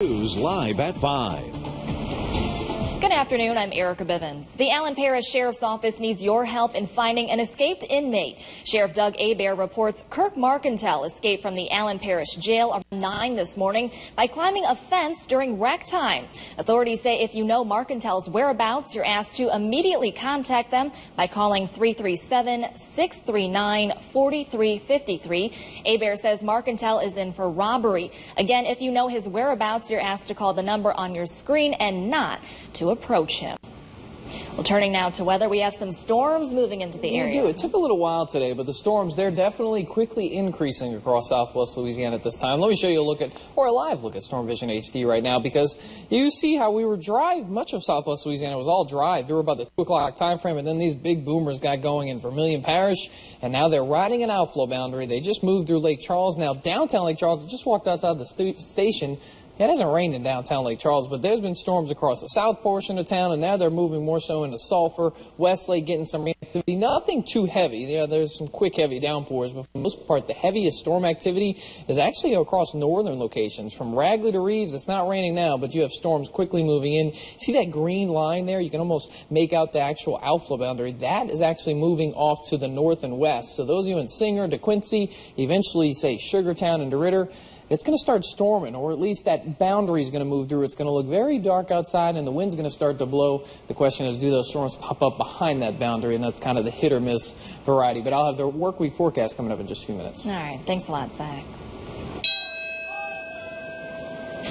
News live at 5. Good afternoon, I'm Erica Bivens. The Allen Parish Sheriff's Office needs your help in finding an escaped inmate. Sheriff Doug Hebert reports Kirk Marcantel escaped from the Allen Parish Jail around 9 this morning by climbing a fence during rec time. Authorities say if you know Marcantel's whereabouts, you're asked to immediately contact them by calling 337-639-4353. Hebert says Marcantel is in for robbery. Again, if you know his whereabouts, you're asked to call the number on your screen and not to approach him. Well, turning now to weather, we have some storms moving into the area. It took a little while today, but the storms, they're definitely quickly increasing across southwest Louisiana at this time. Let me show you a live look at Storm Vision HD right now, because you see how we were dry. Much of southwest Louisiana was all dry. They were about the 2 o'clock time frame, and then these big boomers got going in Vermilion Parish, and now they're riding an outflow boundary. They just moved through Lake Charles. Now, downtown Lake Charles, just walked outside the station. It hasn't rained in downtown Lake Charles, but there's been storms across the south portion of town, and now they're moving more so into Sulphur, Westlake, getting some rain activity. Nothing too heavy. Yeah, there's some quick, heavy downpours, but for the most part, the heaviest storm activity is actually across northern locations. From Ragley to Reeves, it's not raining now, but you have storms quickly moving in. See that green line there? You can almost make out the actual outflow boundary. That is actually moving off to the north and west. So those of you in Singer, DeQuincy, eventually, say, Sugartown and DeRitter, it's going to start storming, or at least that boundary is going to move through. It's going to look very dark outside, and the wind's going to start to blow. The question is, do those storms pop up behind that boundary? And that's kind of the hit or miss variety. But I'll have the work week forecast coming up in just a few minutes. All right. Thanks a lot, Zach.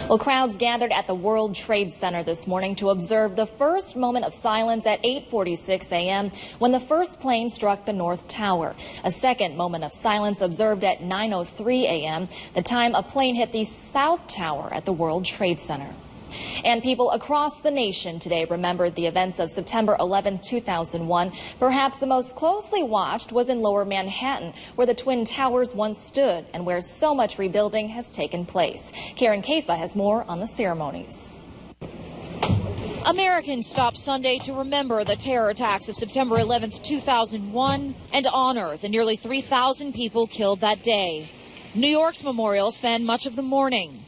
Well, crowds gathered at the World Trade Center this morning to observe the first moment of silence at 8:46 a.m. when the first plane struck the North Tower. A second moment of silence observed at 9:03 a.m., the time a plane hit the South Tower at the World Trade Center. And people across the nation today remembered the events of September 11, 2001. Perhaps the most closely watched was in Lower Manhattan, where the Twin Towers once stood and where so much rebuilding has taken place. Karen Kafa has more on the ceremonies. Americans stopped Sunday to remember the terror attacks of September 11, 2001 and honor the nearly 3,000 people killed that day. New York's memorial spanned much of the morning.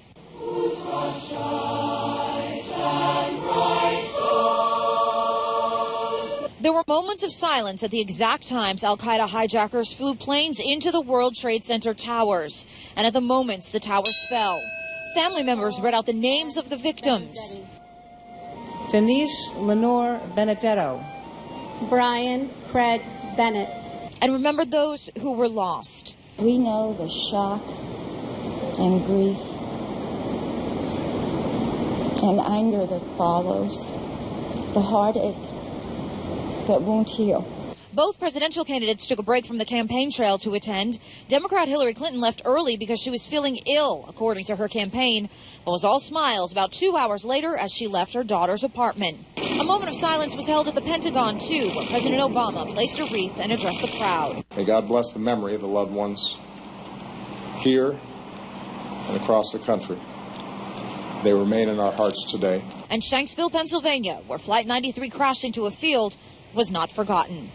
There were moments of silence at the exact times al-Qaeda hijackers flew planes into the World Trade Center towers, and at the moments the towers fell. Family members read out the names of the victims. Denise Lenore Benedetto. Brian Craig Bennett. And remembered those who were lost. We know the shock and grief and anger that follows, the heartache that won't heal. Both presidential candidates took a break from the campaign trail to attend. Democrat Hillary Clinton left early because she was feeling ill, according to her campaign, but was all smiles about 2 hours later as she left her daughter's apartment. A moment of silence was held at the Pentagon, too, where President Obama placed a wreath and addressed the crowd. May God bless the memory of the loved ones here and across the country. They remain in our hearts today. And Shanksville, Pennsylvania, where Flight 93 crashed into a field, was not forgotten.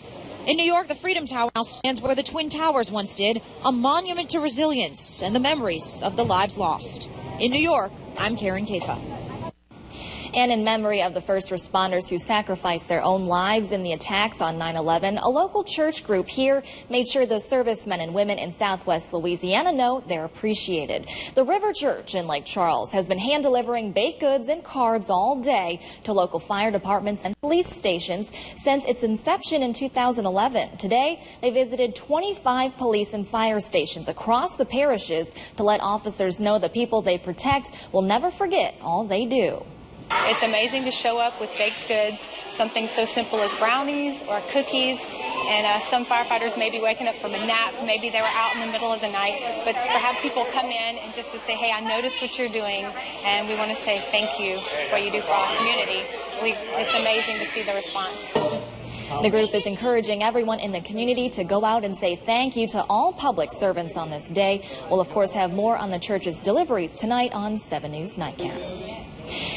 In New York, the Freedom Tower now stands where the Twin Towers once did, a monument to resilience and the memories of the lives lost. In New York, I'm Karen Kafa. And in memory of the first responders who sacrificed their own lives in the attacks on 9/11, a local church group here made sure the servicemen and women in Southwest Louisiana know they're appreciated. The River Church in Lake Charles has been hand-delivering baked goods and cards all day to local fire departments and police stations since its inception in 2011. Today, they visited 25 police and fire stations across the parishes to let officers know the people they protect will never forget all they do. It's amazing to show up with baked goods, something so simple as brownies or cookies, and some firefighters may be waking up from a nap, maybe they were out in the middle of the night, but to have people come in and just to say, hey, I noticed what you're doing, and we want to say thank you for what you do for our community. It's amazing to see the response. The group is encouraging everyone in the community to go out and say thank you to all public servants on this day. We'll, of course, have more on the church's deliveries tonight on 7 News Nightcast.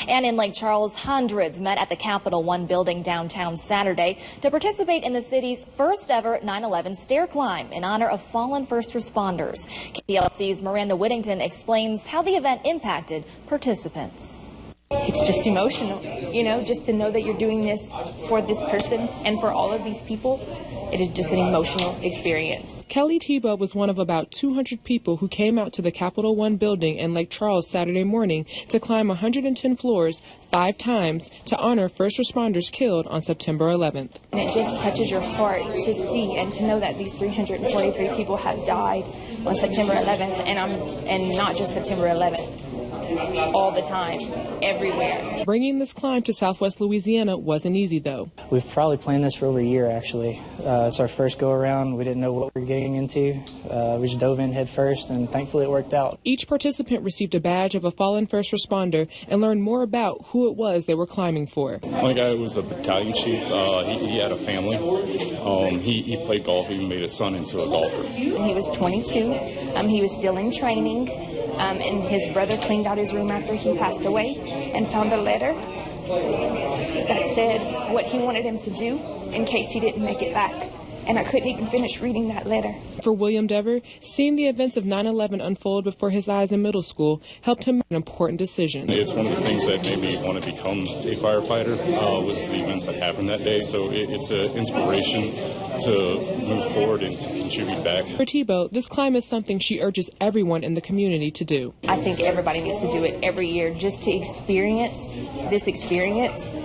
And in Lake Charles, hundreds met at the Capital One building downtown Saturday to participate in the city's first ever 9/11 stair climb in honor of fallen first responders. KPLC's Miranda Whittington explains how the event impacted participants. It's just emotional, just to know that you're doing this for this person and for all of these people. It is just an emotional experience. Kelly Tebow was one of about 200 people who came out to the Capital One building in Lake Charles Saturday morning to climb 110 floors 5 times to honor first responders killed on September 11th. And it just touches your heart to see and to know that these 343 people have died on September 11th, and not just September 11th. All the time, everywhere. Bringing this climb to Southwest Louisiana wasn't easy, though. We've probably planned this for over a year, actually. It's our first go-around. We didn't know what we were getting into. We just dove in head first, and thankfully it worked out. Each participant received a badge of a fallen first responder and learned more about who it was they were climbing for. One guy was a battalion chief. He had a family. He played golf. He made his son into a golfer. He was 22. He was still in training. And his brother cleaned out his room after he passed away and found a letter that said what he wanted him to do in case he didn't make it back. And I couldn't even finish reading that letter. For William Dever, seeing the events of 9/11 unfold before his eyes in middle school helped him make an important decision. It's one of the things that made me want to become a firefighter was the events that happened that day. So it's an inspiration to move forward and to contribute back. For Tebow, this climb is something she urges everyone in the community to do. I think everybody needs to do it every year just to experience this experience.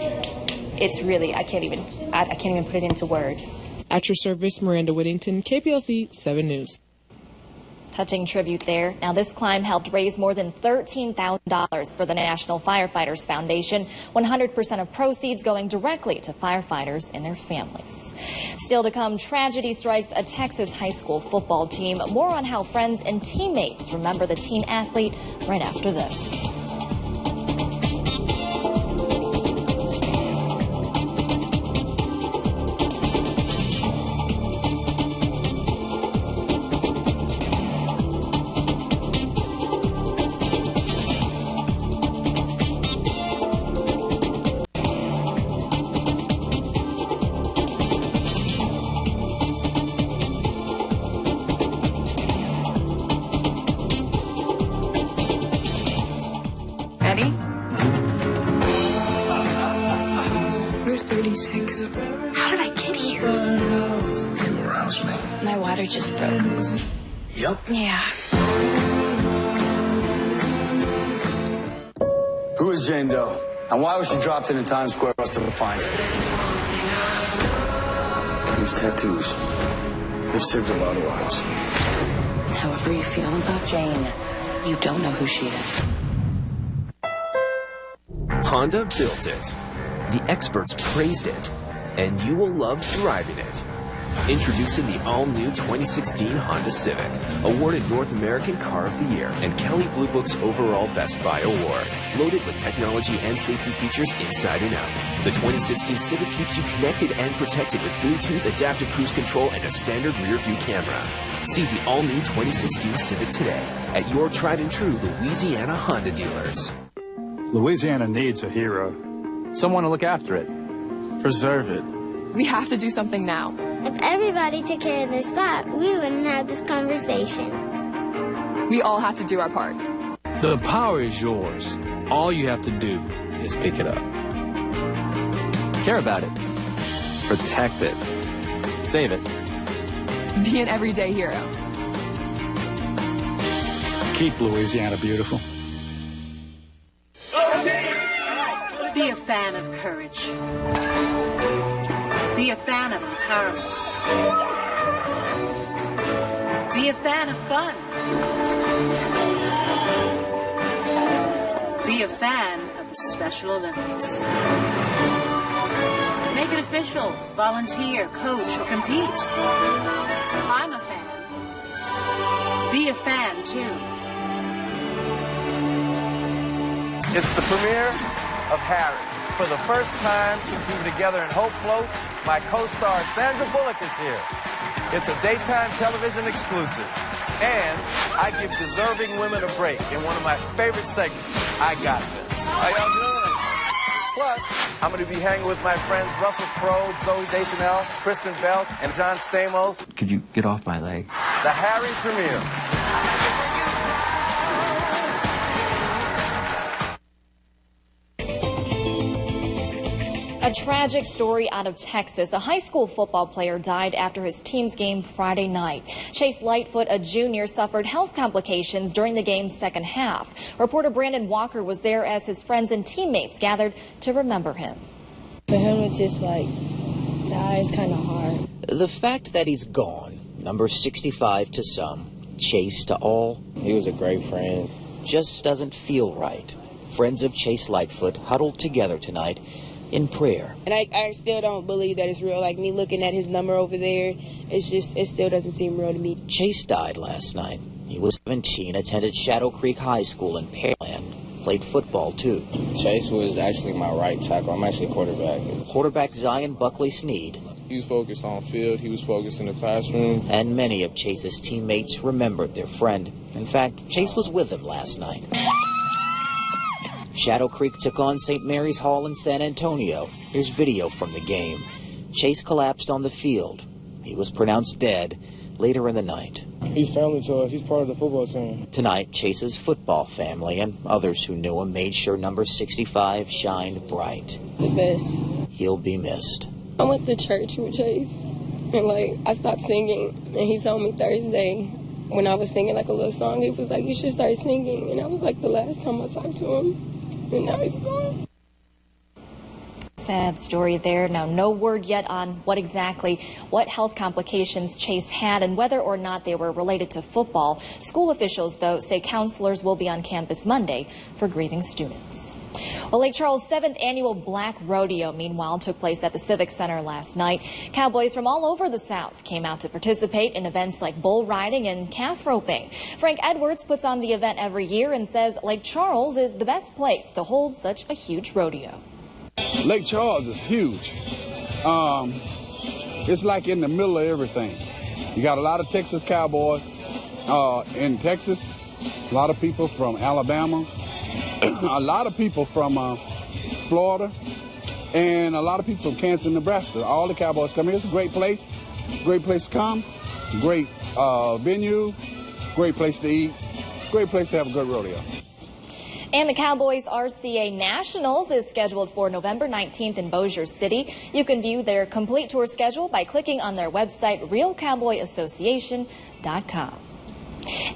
It's really, I can't even put it into words. At your service, Miranda Whittington, KPLC 7 News. Touching tribute there. Now, this climb helped raise more than $13,000 for the National Firefighters Foundation, 100% of proceeds going directly to firefighters and their families. Still to come, tragedy strikes a Texas high school football team. More on how friends and teammates remember the teen athlete right after this. We're 36. How did I get here? You aroused me. My water just broke. Yep. Yeah. Who is Jane Doe? And why was she dropped in Times Square for us to find? These tattoos, they've saved a lot of lives. However you feel about Jane, you don't know who she is. Honda built it. The experts praised it. And you will love driving it. Introducing the all-new 2016 Honda Civic, awarded North American Car of the Year and Kelley Blue Book's overall Best Buy award. Loaded with technology and safety features inside and out. The 2016 Civic keeps you connected and protected with Bluetooth, adaptive cruise control, and a standard rear-view camera. See the all-new 2016 Civic today at your tried-and-true Louisiana Honda dealers. Louisiana needs a hero. Someone to look after it. Preserve it. We have to do something now. If everybody took care of their spot, we wouldn't have this conversation. We all have to do our part. The power is yours. All you have to do is pick it up. Care about it. Protect it. Save it. Be an everyday hero. Keep Louisiana beautiful. Be a fan of courage. Be a fan of empowerment. Be a fan of fun. Be a fan of the Special Olympics. Make it official. Volunteer, coach, or compete. I'm a fan. Be a fan, too. It's the premiere of Harry. For the first time since we were together in Hope Floats, my co-star Sandra Bullock is here. It's a daytime television exclusive. And I give deserving women a break in one of my favorite segments, I Got This. How y'all doing? Plus, I'm going to be hanging with my friends Russell Crowe, Zoe Deschanel, Kristen Bell, and John Stamos. Could you get off my leg? The Harry premiere. A tragic story out of Texas. A high school football player died after his team's game Friday night. Chase Lightfoot, a junior, suffered health complications during the game's second half. Reporter Brandon Walker was there as his friends and teammates gathered to remember him. For him to just die is kind of hard. The fact that he's gone, number 65 to some, Chase to all. He was a great friend. Just doesn't feel right. Friends of Chase Lightfoot huddled together tonight in prayer. And I still don't believe that it's real. Like me looking at his number over there, it still doesn't seem real to me. Chase died last night. He was 17, attended Shadow Creek High School in Pearland, played football too. Chase was actually my right tackle. I'm actually a quarterback. Quarterback Zion Buckley Sneed. He was focused on field. He was focused in the classroom. And many of Chase's teammates remembered their friend. In fact, Chase was with them last night. Shadow Creek took on St. Mary's Hall in San Antonio. Here's video from the game. Chase collapsed on the field. He was pronounced dead later in the night. He's family to us. He's part of the football team. Tonight, Chase's football family and others who knew him made sure number 65 shined bright. The best. He'll be missed. I went to church with Chase, and I stopped singing, and he told me Thursday when I was singing a little song, he was like, you should start singing, and that was the last time I talked to him. And now he's gone. Sad story there. Now, no word yet on what health complications Chase had and whether or not they were related to football. School officials, though, say counselors will be on campus Monday for grieving students. Well, Lake Charles' 7th annual Black Rodeo, meanwhile, took place at the Civic Center last night. Cowboys from all over the South came out to participate in events like bull riding and calf roping. Frank Edwards puts on the event every year and says Lake Charles is the best place to hold such a huge rodeo. Lake Charles is huge. It's like in the middle of everything. You got a lot of Texas cowboys in Texas, a lot of people from Alabama, a lot of people from Florida, and a lot of people from Kansas and Nebraska. All the cowboys come here. It's a great place to come, great venue, great place to eat, great place to have a good rodeo. And the Cowboys RCA Nationals is scheduled for November 19th in Bossier City. You can view their complete tour schedule by clicking on their website, realcowboyassociation.com.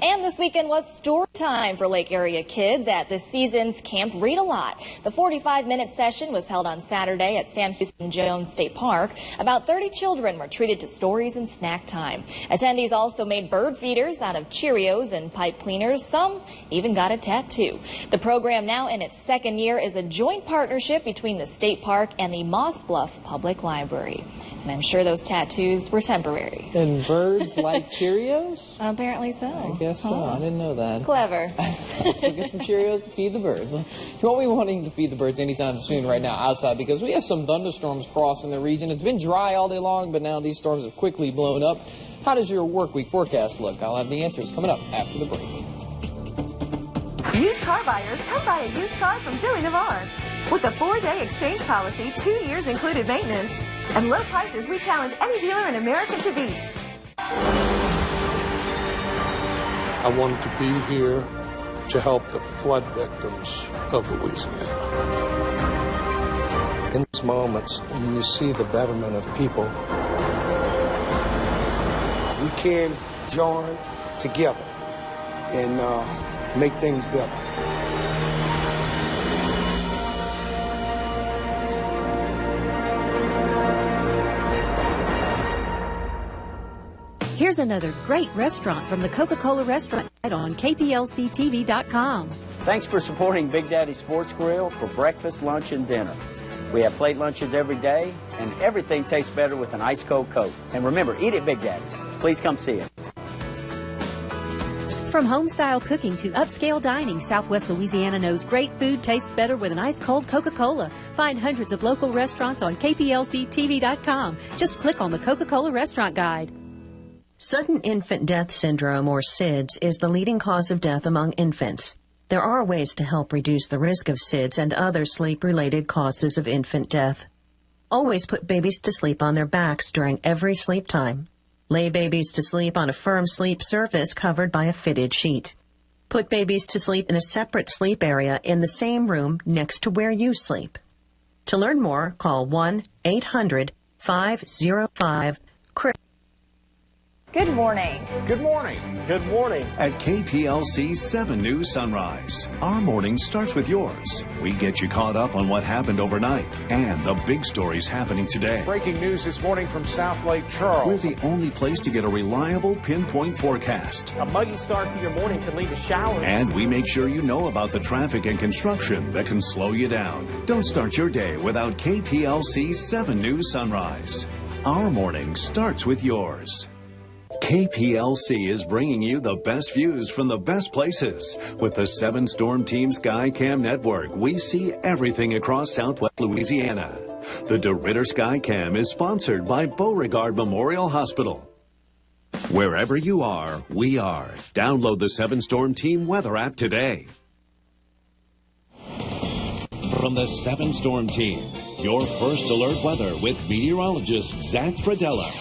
And this weekend was story time for Lake Area kids at this season's Camp Read A Lot. The 45-minute session was held on Saturday at Sam Houston Jones State Park. About 30 children were treated to stories and snack time. Attendees also made bird feeders out of Cheerios and pipe cleaners. Some even got a tattoo. The program, now in its second year, is a joint partnership between the State Park and the Moss Bluff Public Library. And I'm sure those tattoos were temporary. And birds like Cheerios? Apparently so. I guess so. I didn't know that. Clever. Let's go get some Cheerios to feed the birds. You won't be wanting to feed the birds anytime soon right now outside because we have some thunderstorms crossing the region. It's been dry all day long, but now these storms have quickly blown up. How does your work week forecast look? I'll have the answers coming up after the break. Used car buyers, come buy a used car from Billy Navarre. With a 4-day exchange policy, 2 years included maintenance, and low prices, we challenge any dealer in America to beat. I wanted to be here to help the flood victims of Louisiana. In these moments, you see the betterment of people. We can join together and make things better. Here's another great restaurant from the Coca-Cola restaurant on KPLCTV.com. Thanks for supporting Big Daddy Sports Grill for breakfast, lunch, and dinner. We have plate lunches every day, and everything tastes better with an ice cold Coke. And remember, eat at Big Daddy's. Please come see us. From home-style cooking to upscale dining, Southwest Louisiana knows great food tastes better with an ice-cold Coca-Cola. Find hundreds of local restaurants on KPLCTV.com. Just click on the Coca-Cola Restaurant Guide. Sudden infant death syndrome, or SIDS, is the leading cause of death among infants. There are ways to help reduce the risk of SIDS and other sleep-related causes of infant death. Always put babies to sleep on their backs during every sleep time. Lay babies to sleep on a firm sleep surface covered by a fitted sheet. Put babies to sleep in a separate sleep area in the same room next to where you sleep. To learn more, call 1-800-505-CRISP. Good morning. Good morning. Good morning. At KPLC 7 News Sunrise, our morning starts with yours. We get you caught up on what happened overnight and the big stories happening today. Breaking news this morning from South Lake Charles. We're the only place to get a reliable pinpoint forecast. A muggy start to your morning could lead to showers. And we make sure you know about the traffic and construction that can slow you down. Don't start your day without KPLC 7 News Sunrise. Our morning starts with yours. KPLC is bringing you the best views from the best places. With the 7 Storm Team Skycam network, we see everything across Southwest Louisiana. The DeRitter Skycam is sponsored by Beauregard Memorial Hospital. Wherever you are, we are. Download the 7 Storm Team weather app today. From the 7 Storm Team, your first alert weather with meteorologist Zach Fradella.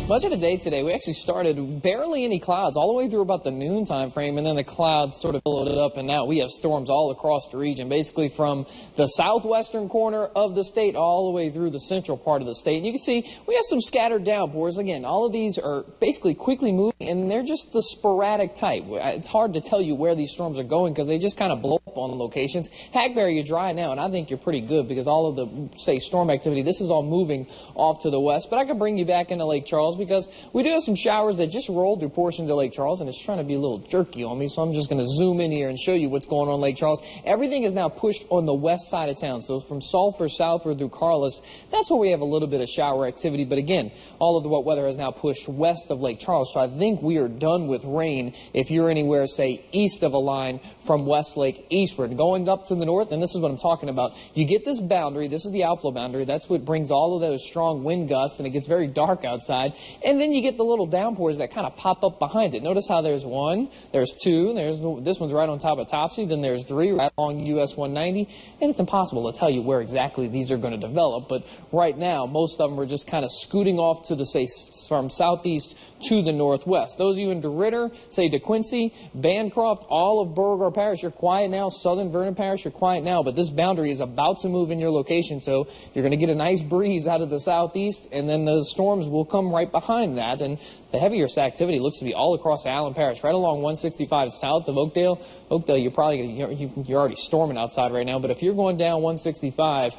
Much of the day today, we actually started barely any clouds all the way through about the noon time frame, and then the clouds sort of loaded up, and now we have storms all across the region, basically from the southwestern corner of the state all the way through the central part of the state. And you can see we have some scattered downpours. Again, all of these are basically quickly moving, and they're just the sporadic type. It's hard to tell you where these storms are going because they just kind of blow up on locations. Hackberry, you're dry now, and I think you're pretty good because all of the, say, storm activity, this is all moving off to the west. But I could bring you back into Lake Charles, because we do have some showers that just rolled through portions of Lake Charles, and it's trying to be a little jerky on me, so I'm just going to zoom in here and show you what's going on in Lake Charles. Everything is now pushed on the west side of town, so from Sulphur southward through Carlos, that's where we have a little bit of shower activity. But again, all of the wet weather has now pushed west of Lake Charles, so I think we are done with rain if you're anywhere, say, east of a line from Westlake eastward. Going up to the north, and this is what I'm talking about, you get this boundary, this is the outflow boundary, that's what brings all of those strong wind gusts, and it gets very dark outside, and then you get the little downpours that kind of pop up behind it. Notice how there's 1, there's 2, this one's right on top of Topsy, then there's 3 right along US 190, and it's impossible to tell you where exactly these are going to develop, but right now, most of them are just kind of scooting off to the, say, from southeast to the northwest. Those of you in DeRitter, say DeQuincy, Bancroft, all of Beauregard Parish, you're quiet now. Southern Vernon Parish, you're quiet now, but this boundary is about to move in your location, so you're going to get a nice breeze out of the southeast, and then the storms will come right behind that, and the heaviest activity looks to be all across Allen Parish, right along 165 south of Oakdale. Oakdale, you're already storming outside right now, but if you're going down 165,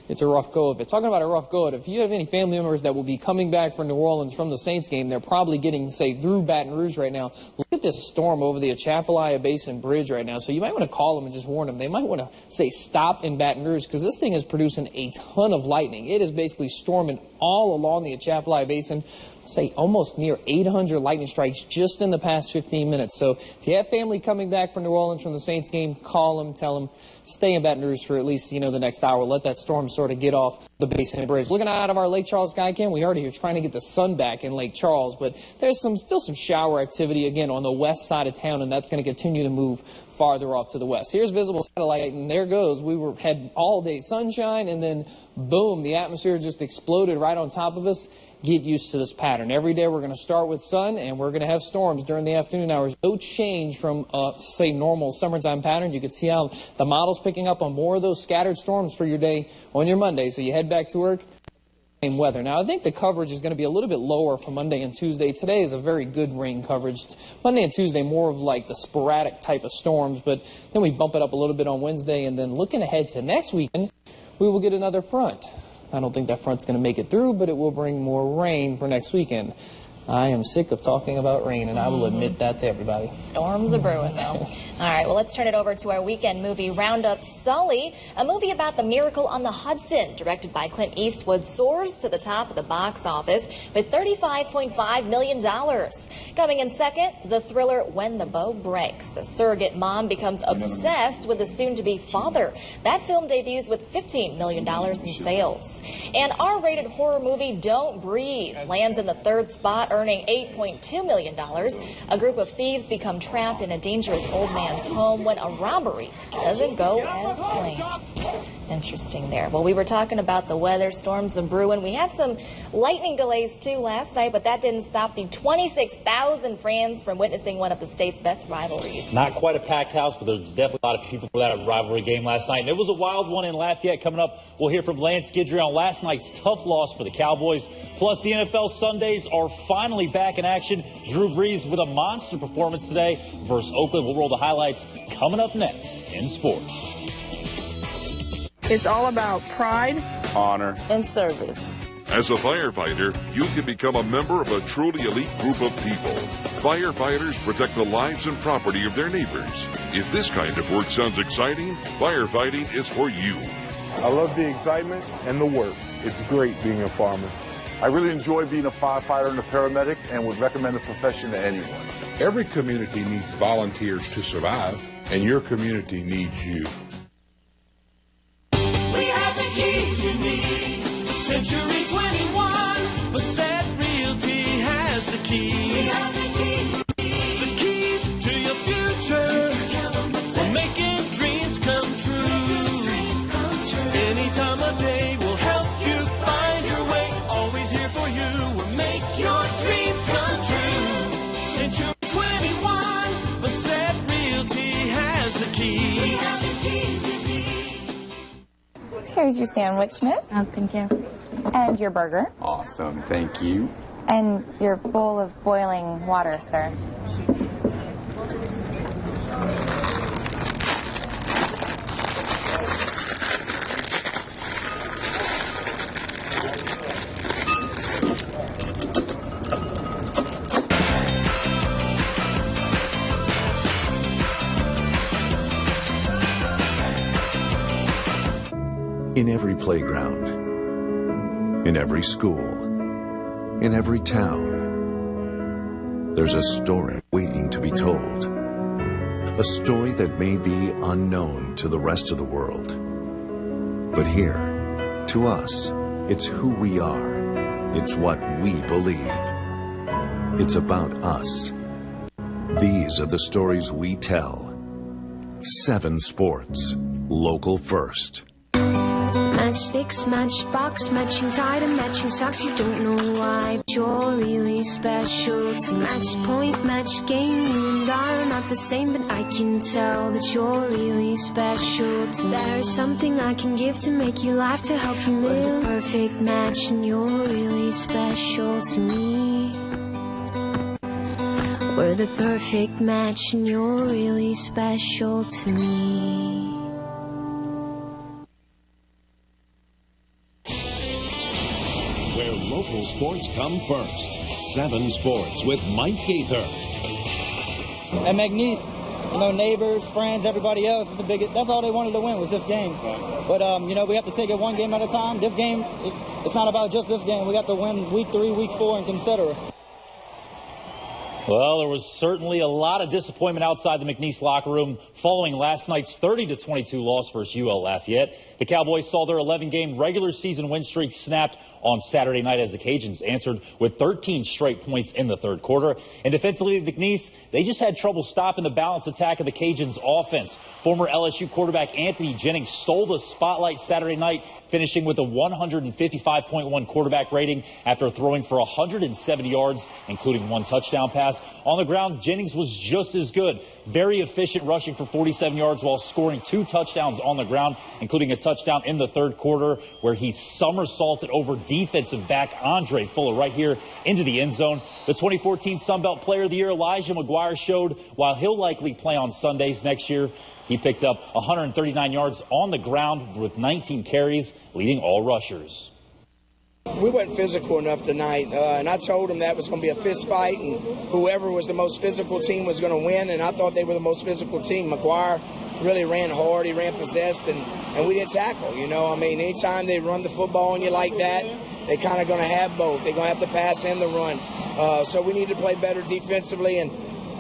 it's a rough go of it. Talking about a rough go of it, if you have any family members that will be coming back from New Orleans from the Saints game, they're probably getting, say, through Baton Rouge right now. Look at this storm over the Atchafalaya Basin Bridge right now. So you might want to call them and just warn them. They might want to, say, stop in Baton Rouge, because this thing is producing a ton of lightning. It is basically storming all along the Atchafalaya Basin. Say almost near 800 lightning strikes just in the past 15 minutes. So if you have family coming back from New Orleans from the Saints game, call them, tell them, stay in Baton Rouge for at least, the next hour. Let that storm sort of get off the Basin Bridge. Looking out of our Lake Charles Skycam, we already are trying to get the sun back in Lake Charles, but there's still some shower activity again on the west side of town, and that's going to continue to move farther off to the west. Here's visible satellite, and there goes. We had all day sunshine, and then boom, the atmosphere just exploded right on top of us. Get used to this pattern. Every day we're going to start with sun, and we're going to have storms during the afternoon hours. No change from, say, normal summertime pattern. You can see how the model's picking up on more of those scattered storms for your day on your Monday. So you head back to work, same weather. Now, I think the coverage is going to be a little bit lower for Monday and Tuesday. Today is a very good rain coverage. Monday and Tuesday, more of like the sporadic type of storms, but then we bump it up a little bit on Wednesday, and then looking ahead to next weekend, we will get another front. I don't think that front's going to make it through, but it will bring more rain for next weekend. I am sick of talking about rain, and I will admit that to everybody. Storms are brewing, though. All right, well, let's turn it over to our weekend movie roundup. Sully, a movie about the miracle on the Hudson, directed by Clint Eastwood, soars to the top of the box office with $35.5 million. Coming in second, the thriller When the Bow Breaks. A surrogate mom becomes obsessed with a soon-to-be father. That film debuts with $15 million in sales. And R-rated horror movie Don't Breathe lands in the third spot, earning $8.2 million. A group of thieves become trapped in a dangerous old man's home when a robbery doesn't go as planned. Interesting there. Well, we were talking about the weather, storms and brewing. We had some lightning delays too last night, but that didn't stop the 26,000 fans from witnessing one of the state's best rivalries. Not quite a packed house, but there's definitely a lot of people for that rivalry game last night. And it was a wild one in Lafayette. Coming up, we'll hear from Lance Guidry on last night's tough loss for the Cowboys. Plus, the NFL Sundays are finally back in action. Drew Brees with a monster performance today versus Oakland. We'll roll the highlights coming up next in sports. It's all about pride, honor, and service. As a firefighter, you can become a member of a truly elite group of people. Firefighters protect the lives and property of their neighbors. If this kind of work sounds exciting, firefighting is for you. I love the excitement and the work. It's great being a fireman. I really enjoy being a firefighter and a paramedic and would recommend the profession to anyone. Every community needs volunteers to survive, and your community needs you. We have the keys you need. Century 21, Bassett Realty has the keys. We have the keys. The keys to your future. We're making dreams come true. Any time of day will help you find your way. Always here for you. We'll make your dreams come true. Century 21, Bassett Realty has the keys. We have the keys you need. Here's your sandwich, miss. Oh, thank you. And your burger. Awesome, thank you. And your bowl of boiling water, sir. In every playground, in every school, in every town, there's a story waiting to be told. A story that may be unknown to the rest of the world. But here, to us, it's who we are. It's what we believe. It's about us. These are the stories we tell. 7 Sports, local first. Matchsticks, matchbox, matching tie and matching socks. You don't know why, but you're really special to match point, match game. You and I are not the same, but I can tell that you're really special to me. There is something I can give to make you laugh, to help you live. We're the perfect match, and you're really special to me. We're the perfect match, and you're really special to me. Local sports come first. 7 Sports with Mike Gaither. At McNeese, neighbors, friends, everybody else, that's all they wanted to win was this game. But, we have to take it one game at a time. This game, it's not about just this game. We got to win week 3, week 4, and consider. Well, there was certainly a lot of disappointment outside the McNeese locker room following last night's 30-22 loss versus UL Lafayette. The Cowboys saw their 11-game regular season win streak snapped on Saturday night as the Cajuns answered with 13 straight points in the third quarter. And defensively, McNeese, they just had trouble stopping the balanced attack of the Cajuns' offense. Former LSU quarterback Anthony Jennings stole the spotlight Saturday night, finishing with a 155.1 quarterback rating after throwing for 170 yards, including 1 touchdown pass. On the ground, Jennings was just as good. Very efficient, rushing for 47 yards while scoring 2 touchdowns on the ground, including a touchdown in the third quarter where he somersaulted over defensive back Andre Fuller right here into the end zone. The 2014 Sun Belt Player of the Year, Elijah McGuire, showed while he'll likely play on Sundays next year, he picked up 139 yards on the ground with 19 carries, leading all rushers. We weren't physical enough tonight, and I told them that was going to be a fist fight, and whoever was the most physical team was going to win, and I thought they were the most physical team. McGuire really ran hard, he ran possessed, and we didn't tackle, anytime they run the ball on you like that, they're kind of going to have both. They're going to have the pass and the run. So we need to play better defensively, and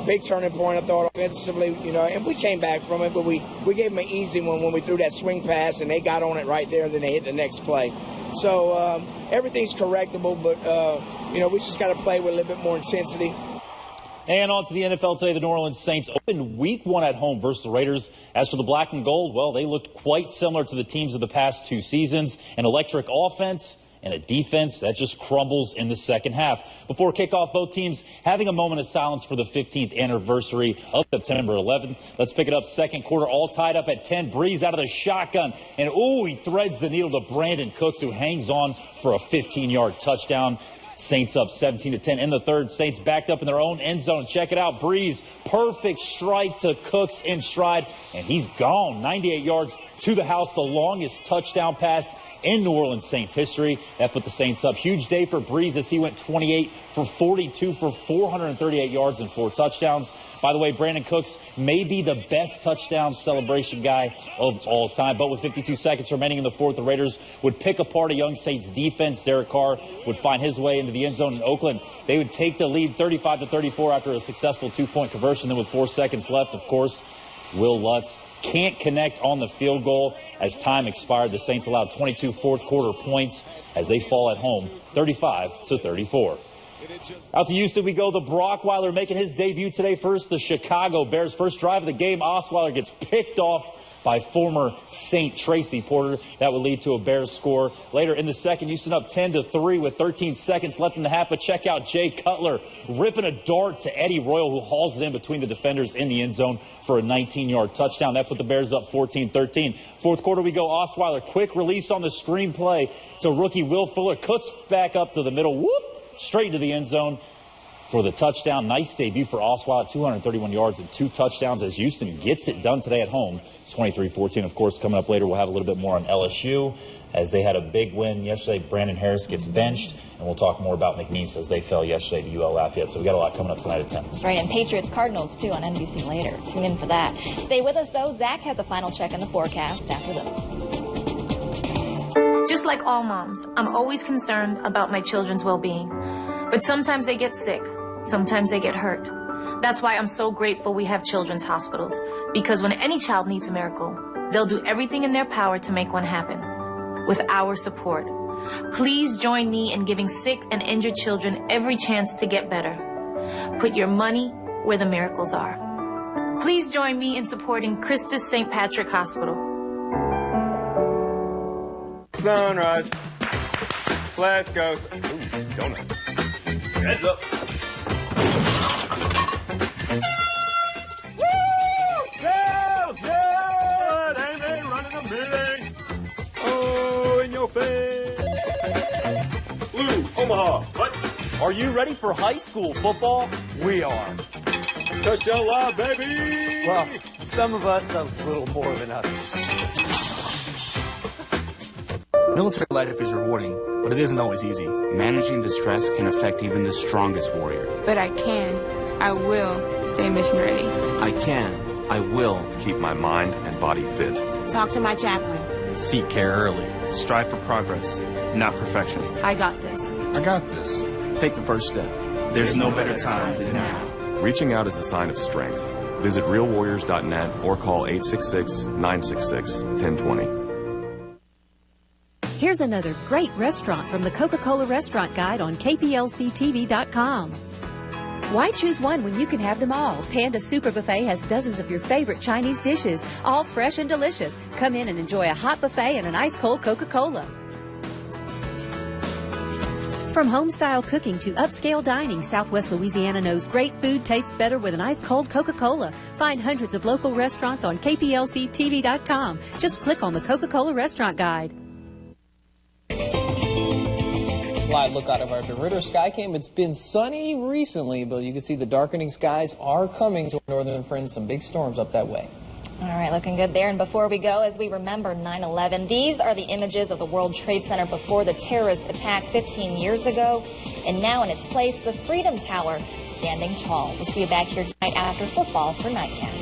big turning point, I thought, offensively, and we came back from it, but we gave them an easy one when we threw that swing pass, and they got on it right there, and then they hit the next play. So everything's correctable, but we just got to play with a little bit more intensity. And on to the NFL today, the New Orleans Saints opened week 1 at home versus the Raiders. As for the black and gold, well, they looked quite similar to the teams of the past 2 seasons. An electric offense and a defense that just crumbles in the second half. Before kickoff, both teams having a moment of silence for the 15th anniversary of September 11th. Let's pick it up second quarter, all tied up at 10. Breeze out of the shotgun, and he threads the needle to Brandon Cooks, who hangs on for a 15-yard touchdown. Saints up 17-10 in the third. Saints backed up in their own end zone. Check it out. Breeze, perfect strike to Cooks in stride, and he's gone. 98 yards to the house, the longest touchdown pass in New Orleans Saints history. That put the Saints up. Huge day for Breeze as he went 28 for 42 for 438 yards and 4 touchdowns. By the way, Brandon Cooks may be the best touchdown celebration guy of all time. But with 52 seconds remaining in the fourth, the Raiders would pick apart a young Saints defense. Derek Carr would find his way into the end zone in Oakland. They would take the lead 35-34 after a successful 2-point conversion. Then with 4 seconds left, of course, Will Lutz can't connect on the field goal. As time expired, the Saints allowed 22 fourth-quarter points as they fall at home 35-34. Out to Houston we go. The Brockweiler making his debut today. First, the Chicago Bears. First drive of the game, Osweiler gets picked off by former Saint Tracy Porter. That would lead to a Bears score. Later in the second, Houston up 10-3 with 13 seconds left in the half. But check out Jay Cutler ripping a dart to Eddie Royal, who hauls it in between the defenders in the end zone for a 19-yard touchdown. That put the Bears up 14-13. Fourth quarter we go. Osweiler, quick release on the screen play to rookie Will Fuller. Cuts back up to the middle. Whoop! Straight into the end zone for the touchdown. Nice debut for Osweiler, 231 yards and 2 touchdowns as Houston gets it done today at home. 23-14, of course, coming up later. We'll have a little bit more on LSU as they had a big win yesterday. Brandon Harris gets benched, and we'll talk more about McNeese as they fell yesterday to UL Lafayette. So we got a lot coming up tonight at 10. That's right, and Patriots-Cardinals, too, on NBC later. Tune in for that. Stay with us, though. Zach has a final check on the forecast after this. Just like all moms, I'm always concerned about my children's well-being. But sometimes they get sick. Sometimes they get hurt. That's why I'm so grateful we have children's hospitals. Because when any child needs a miracle, they'll do everything in their power to make one happen. With our support. Please join me in giving sick and injured children every chance to get better. Put your money where the miracles are. Please join me in supporting Christus St. Patrick Hospital. Sunrise. Let's go. Ooh, donut. Heads up. Woo! Yeah! Ain't they running a meeting? Oh, in your face. Blue, Omaha. What? Are you ready for high school football? We are. Touchdown live, baby! Well, some of us a little more than others. Military life is rewarding, but it isn't always easy. Managing the stress can affect even the strongest warrior. But I will stay mission ready. I will keep my mind and body fit. Talk to my chaplain. Seek care early. Strive for progress, not perfection. I got this. I got this. Take the first step. There's no better time than now. Reaching out is a sign of strength. Visit realwarriors.net or call 866-966-1020. Here's another great restaurant from the Coca-Cola Restaurant Guide on KPLCTV.com. Why choose one when you can have them all? Panda Super Buffet has dozens of your favorite Chinese dishes, all fresh and delicious. Come in and enjoy a hot buffet and an ice-cold Coca-Cola. From home-style cooking to upscale dining, Southwest Louisiana knows great food tastes better with an ice-cold Coca-Cola. Find hundreds of local restaurants on KPLCTV.com. Just click on the Coca-Cola Restaurant Guide. Live look out of our DeRitter Skycam. It's been sunny recently, but you can see the darkening skies are coming to our northern friends. Some big storms up that way. All right, looking good there. And before we go, as we remember 9/11, these are the images of the World Trade Center before the terrorist attack 15 years ago. And now in its place, the Freedom Tower standing tall. We'll see you back here tonight after football for Nightcap.